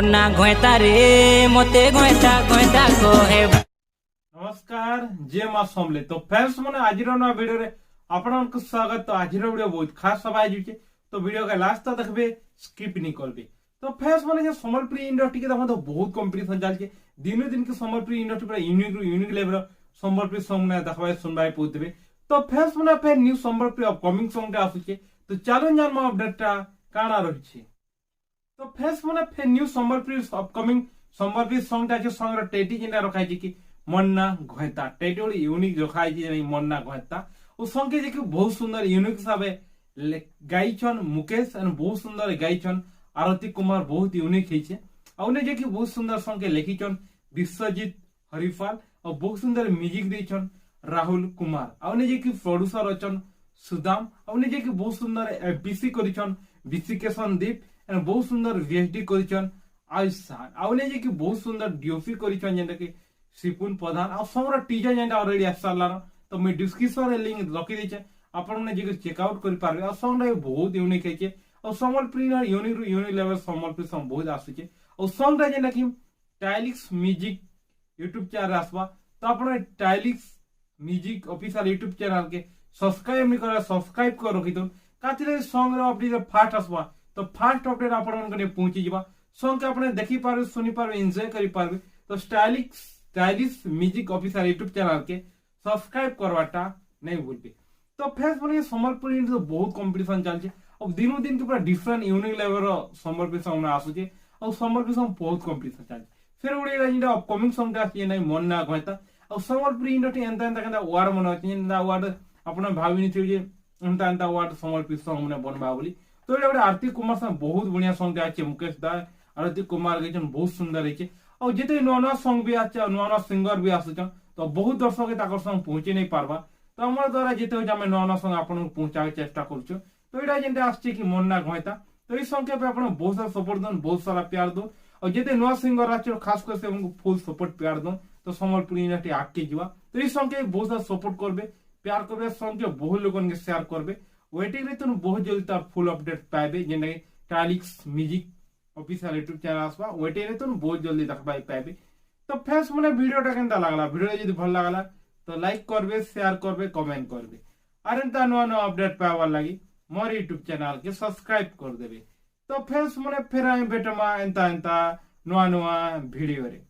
ना घोता रे मते घोता घोता कहे। नमस्कार जे मां समले तो फ्रेंड्स माने आज ना वीडियो रे आपन स्वागत। तो आज वीडियो बहुत खास सब आज तो वीडियो का लास्ट तक देखबे स्किप नहीं करबे। तो फ्रेंड्स माने जे संबलपुरी इंडस्ट्री के तो बहुत कंपटीशन चलचे दिन दिन के संबलपुरी इंडस्ट्री पूरा यूनिक लेवल संबलपुरी सॉन्ग ने देखबा सुनबाय पउतबे। तो फ्रेंड्स माने फिर न्यू संबलपुरी अपकमिंग सॉन्ग टा आसुचे तो चलो जान मा अपडेटटा काना रहिছে। तो फ्रेंड्स माने फिर new Sambalpuri upcoming Sambalpuri song टा जे सॉन्ग रे टेटी जिना रखाइ छै कि मन्ना घोता टेटी ओली यूनिक रखाइ छै मन्ना घोता ओ सॉन्ग के जे कि बहुत सुंदर यूनिक हिसाबे गाइछन मुकेश एंड बहुत सुंदर गाइछन आरती कुमार बहुत यूनिक है आउने जे कि बहुत सुंदर सॉन्ग के लिखिछन विश्वजीत हरिपाल और बहुत सुंदर म्यूजिक देछन राहुल कुमार आउने जे कि प्रोड्यूसर अछन सुदाम आउने जे कि बहुत सुंदर एफबीसी करिछन विशिकेशन दीप एंड बहुत सुंदर वीएसडी करिछन आयुषान आउने जे कि बहुत सुंदर डीओपी करिछन जेंटा कि सिपुन प्रधान आ सॉन्ग रा टीजर जेंटा ऑलरेडी आसालानो तो मैं डिस्क्रिप्शन रे लिंक रखि देछे आपन ने जे चेक आउट करि पारबे। आ सॉन्ग रा बहुत यूनिक है और Sambalpuri unique level Sambalpuri song बहुत आसुचे और सॉन्ग रा जेना कि टाइलिक्स म्यूजिक यूट्यूब चैनल आसबा तो आपन टाइलिक्स म्यूजिक ऑफिशियल यूट्यूब चैनल के सब्सक्राइब नहीं करा सब्सक्राइब कर रखितु कातिले सॉन्ग रा अपडेट फास्ट आसबा तो फास्ट अपडेट आपन के पहुंची जिबा सॉन्ग के आपन देखि पारबे सुनि पारबे एंजॉय करि पारबे। तो stylish music official YouTube channel के सब्सक्राइब करवाटा नहीं भूलबे। तो फेस बने संबलपुरी तो बहुत कंपटीशन चलचे और दिनों दिन के पूरा डिफरेंट यूनिक लेवल रो संबलपुरी सॉन्ग में आसुचे और संबलपुरी सॉन्ग बहुत कंपटीशन चलचे। फिर ओडीरा जिंदा अपकमिंग सॉन्ग आसी नै मन्ना घोता और संबलपुरी इंडस्ट्री एंता एंता कंदा वार्ड मन अछि एंता वार्ड अपन भाबिनी थे जे एंता एंता वार्ड संबलपुरी सॉन्ग में बनबा बोली। तो एटा ओडे आरती कुमार से बहुत बढ़िया सॉन्ग आछे मुकेश दा आरती कुमार गइछन बहुत सुंदर है और जेते नवा सॉन्ग भी आछे नवा सिंगर भी आछन तो बहुत दर्शक के ताकर सॉन्ग पहुंचे नहीं पारबा। तो हमर द्वारा जेते हो हम नवा सॉन्ग आपन पहुंचाके चेष्टा करछु। तो एटा जेंटा आछे कि मन्ना घोता तो ई सॉन्ग के आपन बहुत सारा सपोर्ट दन बहुत सारा प्यार दो और जेते नवा सिंगर आछे खास कर से उनको फुल सपोर्ट प्यार दो तो संबलपुरी इंडस्ट्री आगे जीवा। तो ई सॉन्ग के बहुत सारा सपोर्ट करबे प्यार करबे सॉन्ग के बहुत लोगन के शेयर करबे वेटिंग रे तुम बहुत जल्दी तार फुल अपडेट पाइबे जेना कि टाइलिक्स म्यूजिक ऑफिशियल यूट्यूब चैनल आसबा वेटिंग रे तुम बहुत जल्दी देखबाई पाइबे। तो फ्रेंड्स माने वीडियोटा केनता लागला वीडियो यदि भल लागला तो लाइक करबे शेयर करबे कमेंट करबे आर एंता नवा अपडेट पावा लागि मोर यूट्यूब चैनल के सब्सक्राइब कर देबे। तो फ्रेंड्स माने फिर आइ बेटमा एंता एंता नवा वीडियो रे।